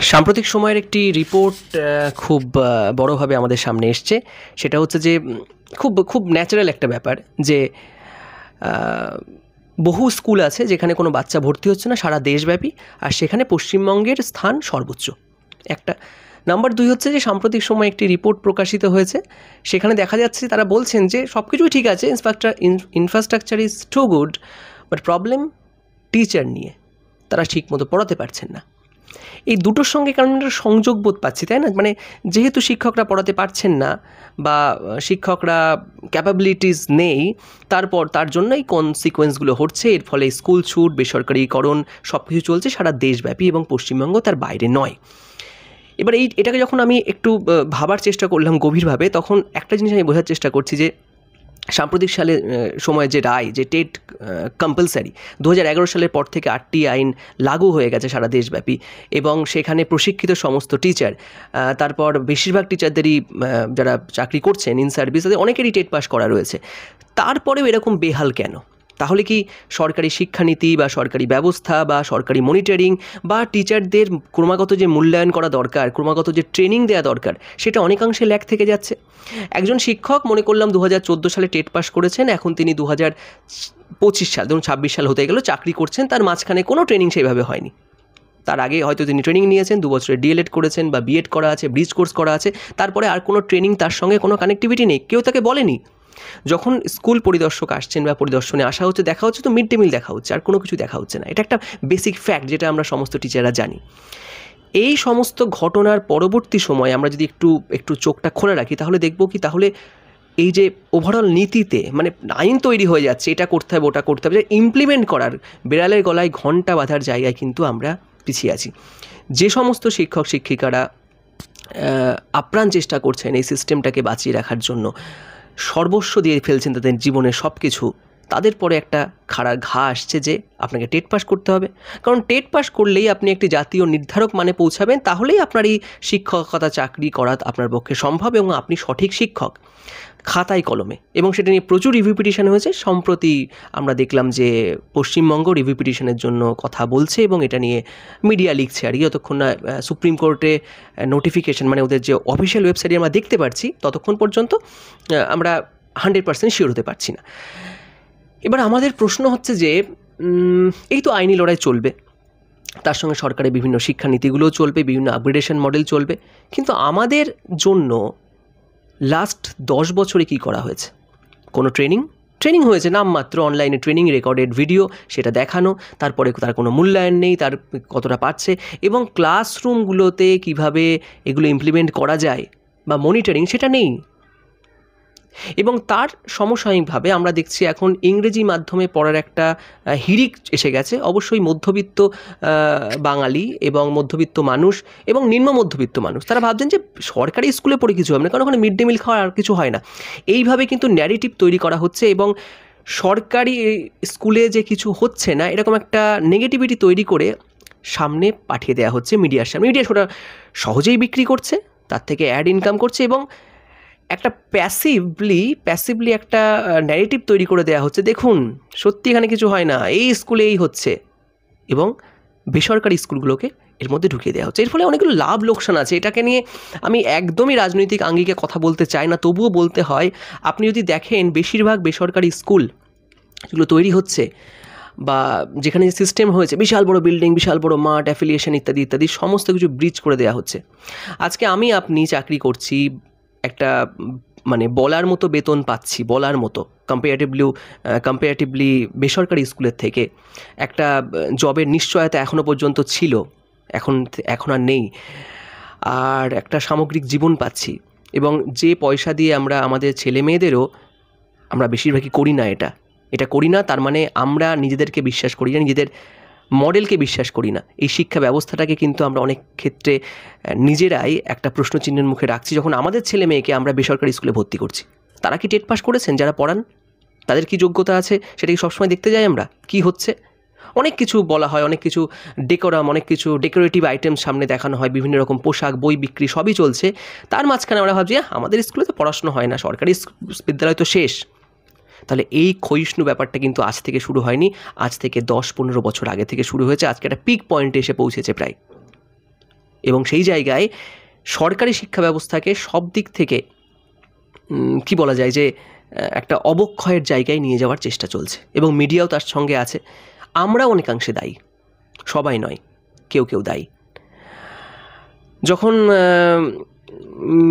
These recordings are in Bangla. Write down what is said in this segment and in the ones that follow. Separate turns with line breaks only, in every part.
সাম্প্রতিক সময়ের একটি রিপোর্ট খুব বড়ভাবে আমাদের সামনে এসছে। সেটা হচ্ছে যে খুব খুব ন্যাচারাল একটা ব্যাপার যে বহু স্কুল আছে যেখানে কোনো বাচ্চা ভর্তি হচ্ছে না সারা দেশব্যাপী, আর সেখানে পশ্চিমবঙ্গের স্থান সর্বোচ্চ। একটা নাম্বার 2 হচ্ছে যে সাম্প্রতিক সময়ে একটি রিপোর্ট প্রকাশিত হয়েছে, সেখানে দেখা যাচ্ছে তারা বলছেন যে সব কিছুই ঠিক আছে, infrastructure is too good, but problem teacher নিয়ে, তারা ঠিক মতো পড়াতে পারছেন না। এই দুটোর সঙ্গে কারণ একটা সংযোগ বোধ পাচ্ছি, তাই না? মানে যেহেতু শিক্ষকরা পড়াতে পারছেন না বা শিক্ষকরা ক্যাপাবিলিটিস নেই, তারপর তার জন্যই কনসিকোয়েন্সগুলো হচ্ছে। এর ফলে স্কুল ছুট, বেসরকারিকরণ সব কিছু চলছে সারা দেশব্যাপী এবং পশ্চিমবঙ্গ তার বাইরে নয়। এবার এটাকে যখন আমি একটু ভাবার চেষ্টা করলাম গভীরভাবে, তখন একটা জিনিস আমি বোঝার চেষ্টা করছি যে সাম্প্রতিক সময়ে যে রায়, যে টেট কম্পালসারি 2011 সালের পর থেকে 8টি আইন লাগু হয়ে গেছে সারা দেশব্যাপী, এবং সেখানে প্রশিক্ষিত সমস্ত টিচার, তারপর বেশিরভাগ টিচারদেরই যারা চাকরি করছেন ইন সার্ভিস, তাদের অনেকেরই টেট পাস করা রয়েছে। তারপরেও এরকম বেহাল কেন? তাহলে কি সরকারি শিক্ষানীতি বা সরকারি ব্যবস্থা বা সরকারি মনিটরিং বা টিচারদের ক্রমাগত যে মূল্যায়ন করা দরকার, ক্রমাগত যে ট্রেনিং দেওয়া দরকার, সেটা অনেকাংশে ল্যাক থেকে যাচ্ছে? একজন শিক্ষক মনে করলাম 2014 সালে টেট পাস করেছেন, এখন তিনি 2025 সাল, ধরুন 26 সাল হতে গেল, চাকরি করছেন, তার মাঝখানে কোনো ট্রেনিং সেইভাবে হয়নি। তার আগে হয়তো তিনি ট্রেনিং নিয়েছেন, 2 বছরের ডিএলএড করেছেন বা বিএড করা আছে, ব্রিজ কোর্স করা আছে, তারপরে আর কোনো ট্রেনিং, তার সঙ্গে কোনো কানেক্টিভিটি নেই, কেউ তাকে বলেনি। যখন স্কুল পরিদর্শক আসছেন বা পরিদর্শনে আসা হচ্ছে, দেখা হচ্ছে তো মিড ডে মিল দেখা হচ্ছে, আর কোনো কিছু দেখা হচ্ছে না। এটা একটা বেসিক ফ্যাক্ট যেটা আমরা সমস্ত টিচাররা জানি। এই সমস্ত ঘটনার পরবর্তী সময়ে আমরা যদি একটু চোখটা খোলা রাখি, তাহলে দেখব কি, তাহলে এই যে ওভারঅল নীতিতে, মানে আইন তৈরি হয়ে যাচ্ছে, এটা করতে হবে ওটা করতে হবে, ইমপ্লিমেন্ট করার বেড়ালের গলায় ঘণ্টা বাঁধার জায়গায় কিন্তু আমরা পিছিয়ে আছি। যে সমস্ত শিক্ষক শিক্ষিকারা আপ্রাণ চেষ্টা করছেন এই সিস্টেমটাকে বাঁচিয়ে রাখার জন্য, সর্বস্ব দিয়ে ফেলছেন তাদের জীবনের সব কিছু, তাদের পরে একটা খাড়া ঘা আসছে যে আপনাকে টেট পাস করতে হবে। কারণ টেট পাস করলেই আপনি একটি জাতীয় নির্ধারক মানে পৌঁছাবেন, তাহলেই আপনার এই শিক্ষকতা চাকরি করা আপনার পক্ষে সম্ভব এবং আপনি সঠিক শিক্ষক খাতায় কলমে। এবং সেটা নিয়ে প্রচুর রিভিউ পিটিশন হয়েছে। সম্প্রতি আমরা দেখলাম যে পশ্চিমবঙ্গ রিভিউ পিটিশনের জন্য কথা বলছে এবং এটা নিয়ে মিডিয়া লিখছে। আর যতক্ষণ না সুপ্রিম কোর্টে নোটিফিকেশন, মানে ওদের যে অফিসিয়াল ওয়েবসাইটে আমরা দেখতে পাচ্ছি, ততক্ষণ পর্যন্ত আমরা 100% শিওর হতে পারছি না। এবার আমাদের প্রশ্ন হচ্ছে যে এই তো আইনি লড়াই চলবে, তার সঙ্গে সরকারের বিভিন্ন শিক্ষানীতিগুলোও চলবে, বিভিন্ন আপগ্রেডেশন মডেল চলবে, কিন্তু আমাদের জন্য লাস্ট 10 বছরে কী করা হয়েছে? কোনো ট্রেনিং হয়েছে নামমাত্র, অনলাইনে ট্রেনিং, রেকর্ডেড ভিডিও, সেটা দেখানো, তারপরে তার কোনো মূল্যায়ন নেই, তার কতটা পাচ্ছে, এবং ক্লাসরুমগুলোতে কিভাবে এগুলো ইমপ্লিমেন্ট করা যায় বা মনিটরিং, সেটা নেই। এবং তার সমসাময়িকভাবে আমরা দেখছি এখন ইংরেজি মাধ্যমে পড়ার একটা হিড়িক এসে গেছে। অবশ্যই মধ্যবিত্ত বাঙালি এবং মধ্যবিত্ত মানুষ এবং নিম্ন মধ্যবিত্ত মানুষ, তারা ভাবছেন যে সরকারি স্কুলে পড়ে কিছু হবে না, কারণ ওখানে মিড ডে মিল খাওয়া আর কিছু হয় না। এইভাবে কিন্তু ন্যারেটিভ তৈরি করা হচ্ছে এবং সরকারি স্কুলে যে কিছু হচ্ছে না, এরকম একটা নেগেটিভিটি তৈরি করে সামনে পাঠিয়ে দেওয়া হচ্ছে মিডিয়ার সামনে। মিডিয়া সেটা সহজেই বিক্রি করছে, তার থেকে অ্যাড ইনকাম করছে, এবং একটা প্যাসিভলি একটা ন্যারেটিভ তৈরি করে দেওয়া হচ্ছে, দেখুন সত্যি এখানে কিছু হয় না, এই স্কুলে এই হচ্ছে, এবং বেসরকারি স্কুলগুলোকে এর মধ্যে ঢুকিয়ে দেওয়া হচ্ছে। এর ফলে অনেকগুলো লাভ লোকসান আছে। এটাকে নিয়ে আমি একদমই রাজনৈতিক আঙ্গিকে কথা বলতে চাই না, তবুও বলতে হয়। আপনি যদি দেখেন বেশিরভাগ বেসরকারি স্কুল যেগুলো তৈরি হচ্ছে বা যেখানে সিস্টেম হয়েছে, বিশাল বড় বিল্ডিং, বিশাল বড় মাঠ, অ্যাফিলিয়েশন ইত্যাদি ইত্যাদি, সমস্ত কিছু ব্রিজ করে দেওয়া হচ্ছে। আজকে আপনি চাকরি করছি, একটা মানে বলার মতো বেতন পাচ্ছি, বলার মতো কম্পারেটিভলি বেসরকারি স্কুলের থেকে একটা জবের নিশ্চয়তা এখনও পর্যন্ত ছিল, এখন আর নেই, আর একটা সামগ্রিক জীবন পাচ্ছি। এবং যে পয়সা দিয়ে আমরা আমাদের ছেলে মেয়েদেরও, আমরা বেশিরভাগই করি না এটা করি না, তার মানে আমরা নিজেদেরকে বিশ্বাস করি না, নিজেদের মডেলকে বিশ্বাস করি না। এই শিক্ষা ব্যবস্থাটাকে কিন্তু আমরা অনেক ক্ষেত্রে নিজেরাই একটা প্রশ্নচিহ্নের মুখে রাখছি যখন আমাদের ছেলে মেয়েকে আমরা বেসরকারি স্কুলে ভর্তি করছি। তারা কি টেট পাস করেছেন যারা পড়ান? তাদের কি যোগ্যতা আছে সেটা কি সবসময় দেখতে যাই আমরা? কি হচ্ছে? অনেক কিছু বলা হয়, অনেক কিছু অনেক কিছু ডেকোরেটিভ আইটেম সামনে দেখানো হয়, বিভিন্ন রকম পোশাক, বই বিক্রি সবই চলছে। তার মাঝখানে আমরা ভাবছি আমাদের স্কুলে তো পড়াশোনা হয় না, সরকারি বিদ্যালয় তো শেষ। তাহলে এই ক্ষয়িষ্ণু ব্যাপারটা কিন্তু আজ থেকে শুরু হয়নি, আজ থেকে 10-15 বছর আগে থেকে শুরু হয়েছে। আজকে একটা পিক পয়েন্টে এসে পৌঁছেছে প্রায়। এবং সেই জায়গায় সরকারি শিক্ষা ব্যবস্থাকে সব দিক থেকে কি বলা যায় যে একটা অবক্ষয়ের জায়গায় নিয়ে যাওয়ার চেষ্টা চলছে, এবং মিডিয়াও তার সঙ্গে আছে। আমরা অনেকাংশে দায়ী, সবাই নয়, কেউ কেউ দায়ী। যখন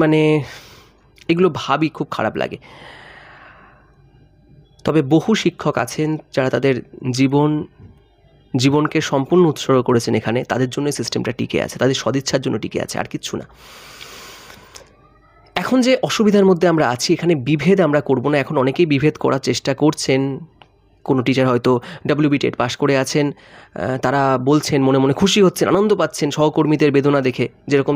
মানে এগুলো ভাবি খুব খারাপ লাগে। তবে বহু শিক্ষক আছেন যারা তাদের জীবনকে সম্পূর্ণ উৎসর্গ করেছেন এখানে, তাদের জন্য সিস্টেমটা টিকে আছে, তাদের সদিচ্ছার জন্য টিকে আছে, আর কিচ্ছু না। এখন যে অসুবিধার মধ্যে আমরা আছি, এখানে বিভেদ আমরা করব না। এখন অনেকেই বিভেদ করার চেষ্টা করছেন। কোনো টিচার হয়তো WB টেট পাশ করে আছেন, তারা বলছেন, মনে মনে খুশি হচ্ছেন, আনন্দ পাচ্ছেন সহকর্মীদের বেদনা দেখে। যেরকম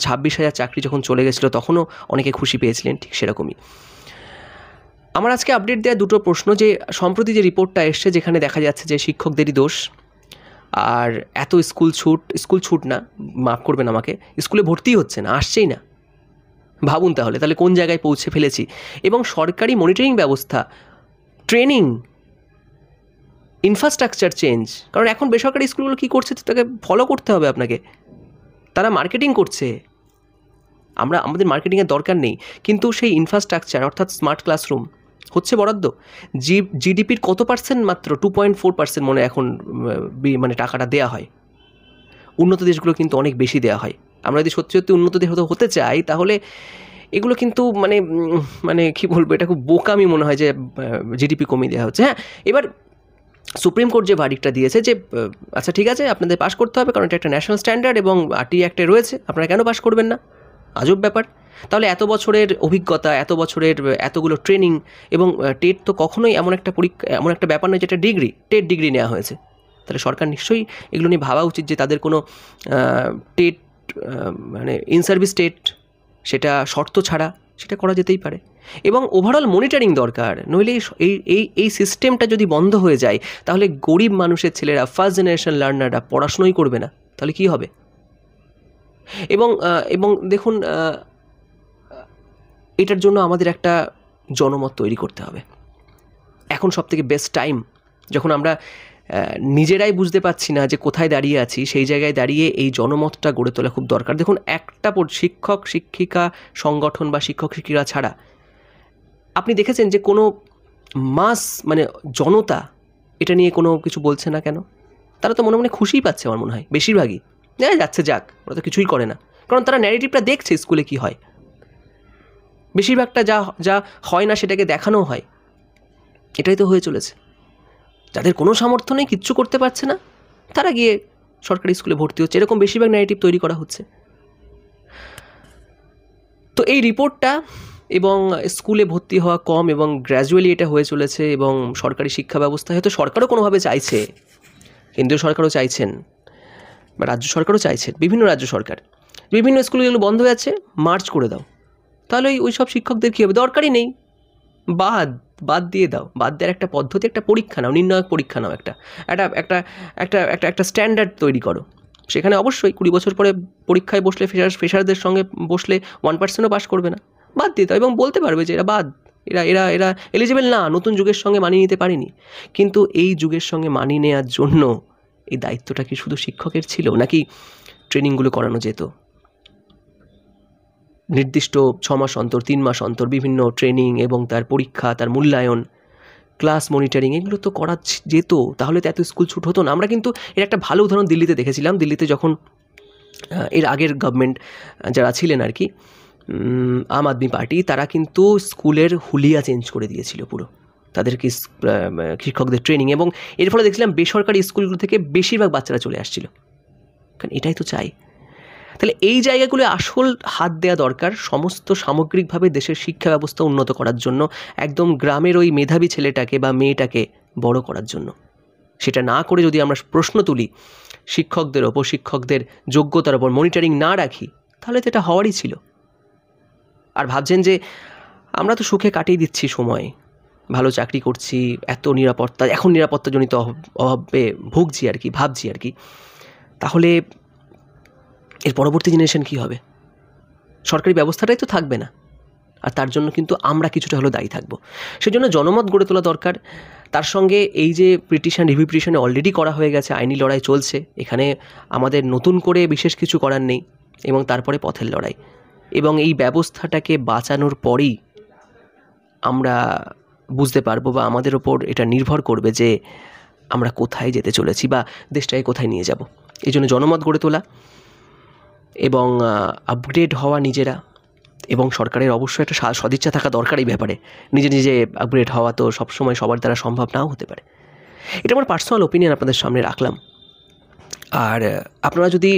26,000 চাকরি যখন চলে গেছিলো তখনও অনেকে খুশি পেয়েছিলেন, ঠিক সেরকমই। আমার আজকে আপডেট দেওয়া দুটো প্রশ্ন, যে সম্প্রতি যে রিপোর্টটা এসছে যেখানে দেখা যাচ্ছে যে শিক্ষকদেরই দোষ, আর এত স্কুল ছুট না, মাফ করবেন আমাকে, স্কুলে ভর্তি হচ্ছে না, আসছেই না। ভাবুন তাহলে কোন জায়গায় পৌঁছে ফেলেছি। এবং সরকারি মনিটরিং ব্যবস্থা, ট্রেনিং, ইনফ্রাস্ট্রাকচার চেঞ্জ। কারণ এখন বেসরকারি স্কুলগুলো কী করছে তাকে ফলো করতে হবে আপনাকে। তারা মার্কেটিং করছে, আমাদের মার্কেটিংয়ের দরকার নেই, কিন্তু সেই ইনফ্রাস্ট্রাকচার অর্থাৎ স্মার্ট ক্লাসরুম হচ্ছে বরাদ্দ। জিডিপির কত পার্সেন্ট? মাত্র 2.4% মনে এখন মানে টাকাটা দেওয়া হয়। উন্নত দেশগুলো কিন্তু অনেক বেশি দেওয়া হয়। আমরা যদি সত্যি সত্যি উন্নত দেশ হতে চাই তাহলে এগুলো কিন্তু মানে কী বলবো, এটা খুব বোকামি মনে হয় যে জিডিপি কমিয়ে দেওয়া হচ্ছে। হ্যাঁ, এবার সুপ্রিম কোর্ট যে ভার্ডিক্টটা দিয়েছে যে আচ্ছা ঠিক আছে, আপনাদের পাস করতে হবে, কারণ এটা একটা ন্যাশনাল স্ট্যান্ডার্ড এবং RT অ্যাক্টে রয়েছে, আপনারা কেন পাস করবেন না? আজব ব্যাপার। তাহলে এত বছরের অভিজ্ঞতা, এত বছরের এতগুলো ট্রেনিং, এবং টেট তো কখনোই এমন একটা ব্যাপার নয় যেটা টেট ডিগ্রি নেওয়া হয়েছে। তাহলে সরকার নিশ্চয়ই এগুলো নিয়ে ভাবা উচিত যে তাদের কোনো টেট মানে ইন সার্ভিস টেট, সেটা শর্ত ছাড়া সেটা করা যেতেই পারে। এবং ওভারঅল মনিটরিং দরকার, নইলে এই সিস্টেমটা যদি বন্ধ হয়ে যায় তাহলে গরিব মানুষের ছেলেরা, ফার্স্ট জেনারেশন লার্নাররা পড়াশোনাই করবে না, তাহলে কি হবে? এবং দেখুন, এটার জন্য আমাদের একটা জনমত তৈরি করতে হবে। এখন সবথেকে বেস্ট টাইম, যখন আমরা নিজেরাই বুঝতে পারছি না যে কোথায় দাঁড়িয়ে আছি, সেই জায়গায় দাঁড়িয়ে এই জনমতটা গড়ে তোলা খুব দরকার। দেখুন, একটা শিক্ষক শিক্ষিকা সংগঠন বা শিক্ষক শিক্ষিকা ছাড়া আপনি দেখেছেন যে কোনো মানে জনতা এটা নিয়ে কোনো কিছু বলছে না কেন? তারা তো মনে মনে খুশিই পাচ্ছে, আমার মনে হয় বেশিরভাগই যাচ্ছে যাক, ওরা তো কিছুই করে না, কারণ তারা ন্যারেটিভটা দেখছে স্কুলে কি হয়। বেশিরভাগটা যা হয় না সেটাকে দেখানো হয়, এটাই তো হয়ে চলেছে। যাদের কোনো সামর্থ্য নেই, কিচ্ছু করতে পারছে না, তারা গিয়ে সরকারি স্কুলে ভর্তি হচ্ছে, এরকম বেশিরভাগ ন্যারেটিভ তৈরি করা হচ্ছে। তো এই রিপোর্টটা এবং স্কুলে ভর্তি হওয়া কম এবং গ্র্যাজুয়ালি এটা হয়ে চলেছে, এবং সরকারি শিক্ষা ব্যবস্থা হয়তো সরকারও কোনোভাবে চাইছে, কেন্দ্রীয় সরকারও চাইছেন বা রাজ্য সরকারও চাইছেন, বিভিন্ন রাজ্য সরকার বিভিন্ন স্কুলগুলো বন্ধ হয়ে যাচ্ছে, মার্চ করে দাও। তাহলে ওই সব শিক্ষকদের কী হবে? দরকারই নেই, বাদ দিয়ে দাও। বাদ দেওয়ার একটা পদ্ধতি, একটা পরীক্ষা নাও, নির্ণায়ক পরীক্ষা নাও, একটা স্ট্যান্ডার্ড তৈরি করো। সেখানে অবশ্যই 20 বছর পরে পরীক্ষায় বসলে ফ্রেশারদের সঙ্গে বসলে 1%ও পাস করবে না, বাদ দিতে হবে, এবং বলতে পারবে যে এরা এলিজিবল না, নতুন যুগের সঙ্গে মানিয়ে নিতে পারেনি। কিন্তু এই যুগের সঙ্গে মানিয়ে নেওয়ার জন্য এই দায়িত্বটা কি শুধু শিক্ষকের ছিল, নাকি ট্রেনিংগুলো করানো যেত? নির্দিষ্ট 6 মাস অন্তর, 3 মাস অন্তর বিভিন্ন ট্রেনিং এবং তার পরীক্ষা, তার মূল্যায়ন, ক্লাস মনিটরিং, এগুলো তো করা যেত। তাহলে তো এত স্কুল ছুট হতো না। আমরা কিন্তু এর একটা ভালো উদাহরণ দিল্লিতে দেখেছিলাম। দিল্লিতে যখন এর আগের গভর্নমেন্ট যারা ছিলেন আর কি, আম আদমি পার্টি, তারা কিন্তু স্কুলের হুলিয়া চেঞ্জ করে দিয়েছিল পুরো, তাদেরকে শিক্ষকদের ট্রেনিং, এবং এর ফলে দেখছিলাম বেসরকারি স্কুলগুলো থেকে বেশিরভাগ বাচ্চারা চলে আসছিল। কারণ এটাই তো চাই। তাহলে এই জায়গাগুলো আসল হাত দেওয়া দরকার সমস্ত সামগ্রিকভাবে দেশের শিক্ষা ব্যবস্থা উন্নত করার জন্য, একদম গ্রামের ওই মেধাবী ছেলেটাকে বা মেয়েটাকে বড় করার জন্য। সেটা না করে যদি আমরা প্রশ্ন তুলি, শিক্ষকদের ওপর, শিক্ষকদের যোগ্যতার ওপর মনিটরিং না রাখি, তাহলে তো এটা হওয়ারই ছিল। আর ভাবছেন যে আমরা তো সুখে কাটিয়ে দিচ্ছি সময়, ভালো চাকরি করছি, এত নিরাপত্তা, এখন নিরাপত্তাজনিত অভাবে ভুগছি আর কি, ভাবছি আর কি, তাহলে এর পরবর্তী জেনারেশন কী হবে? সরকারি ব্যবস্থাটাই তো থাকবে না, আর তার জন্য কিন্তু আমরা কিছুটা হলেও দায়ী থাকবো। সেজন্য জনমত গড়ে তোলা দরকার। তার সঙ্গে এই যে পিটিশন রিভিউ পিটিশনে অলরেডি করা হয়ে গেছে, আইনি লড়াই চলছে, এখানে আমাদের নতুন করে বিশেষ কিছু করার নেই, এবং তারপরে পথের লড়াই, এবং এই ব্যবস্থাটাকে বাঁচানোর পরেই আমরা বুঝতে পারবো বা আমাদের ওপর এটা নির্ভর করবে যে আমরা কোথায় যেতে চলেছি বা দেশটাকে কোথায় নিয়ে যাব। এই জন্য জনমত গড়ে তোলা এবং আপগ্রেড হওয়া নিজেরা, এবং সরকারের অবশ্যই একটা সদিচ্ছা থাকা দরকার এই ব্যাপারে। নিজে নিজে আপগ্রেড হওয়া তো সবসময় সবার দ্বারা সম্ভব নাও হতে পারে। এটা আমার পার্সোনাল ওপিনিয়ন আপনাদের সামনে রাখলাম। আর আপনারা যদি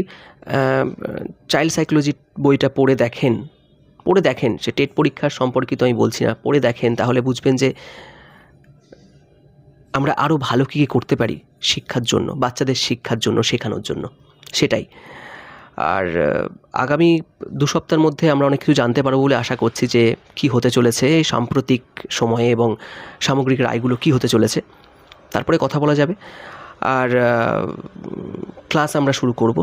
চাইল্ড সাইকোলজি বইটা পড়ে দেখেন, সে টেট পরীক্ষার সম্পর্কিত আমি বলছি না, পড়ে দেখেন, তাহলে বুঝবেন যে আমরা আরও ভালো কী করতে পারি শিক্ষার জন্য, বাচ্চাদের শিক্ষার জন্য, শেখানোর জন্য, সেটাই। আর আগামী 2 সপ্তাহের মধ্যে আমরা অনেক কিছু জানতে পারবো বলে আশা করছি যে কী হতে চলেছে সাম্প্রতিক সময়ে এবং সামগ্রিক রায়গুলো কী হতে চলেছে, তারপরে কথা বলা যাবে। আর ক্লাস আমরা শুরু করব,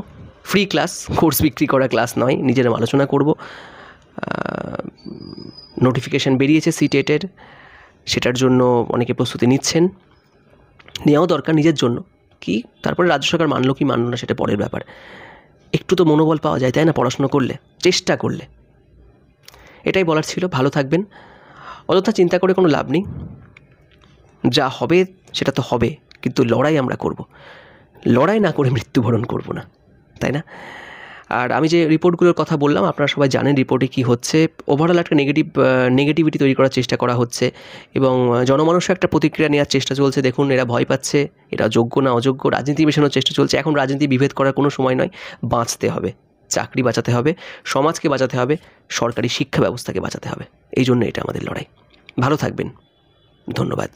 ফ্রি ক্লাস, কোর্স বিক্রি করা ক্লাস নয়, নিজেরা আলোচনা করব। নোটিফিকেশান বেরিয়েছে সিটেটের, সেটার জন্য অনেকে প্রস্তুতি নিচ্ছেন, নেওয়াও দরকার নিজের জন্য। কি তারপরে রাজ্য সরকার মানলো কি মানলো না সেটা পরের ব্যাপার। একটু তো মনোবল পাওয়া যায়, তাই না, পড়াশোনা করলে, চেষ্টা করলে। এটাই বলার ছিল। ভালো থাকবেন। অযথা চিন্তা করে কোনো লাভ নেই, যা হবে সেটা তো হবে, কিন্তু লড়াই আমরা করব, লড়াই না করে মৃত্যুবরণ করব না, তাই না? আর আমি যে রিপোর্টগুলোর কথা বললাম, আপনারা সবাই জানেন রিপোর্টে কী হচ্ছে। ওভারঅল একটা নেগেটিভিটি তৈরি করার চেষ্টা করা হচ্ছে, এবং জনমানুষের একটা প্রতিক্রিয়া নেওয়ার চেষ্টা চলছে। দেখুন, এরা ভয় পাচ্ছে, এরা যোগ্য না অযোগ্য, রাজনীতি মেশানোর চেষ্টা চলছে। এখন রাজনীতি বিভেদ করার কোনো সময় নয়, বাঁচতে হবে, চাকরি বাঁচাতে হবে, সমাজকে বাঁচাতে হবে, সরকারি শিক্ষা ব্যবস্থাকে বাঁচাতে হবে। এই জন্য এটা আমাদের লড়াই। ভালো থাকবেন, ধন্যবাদ।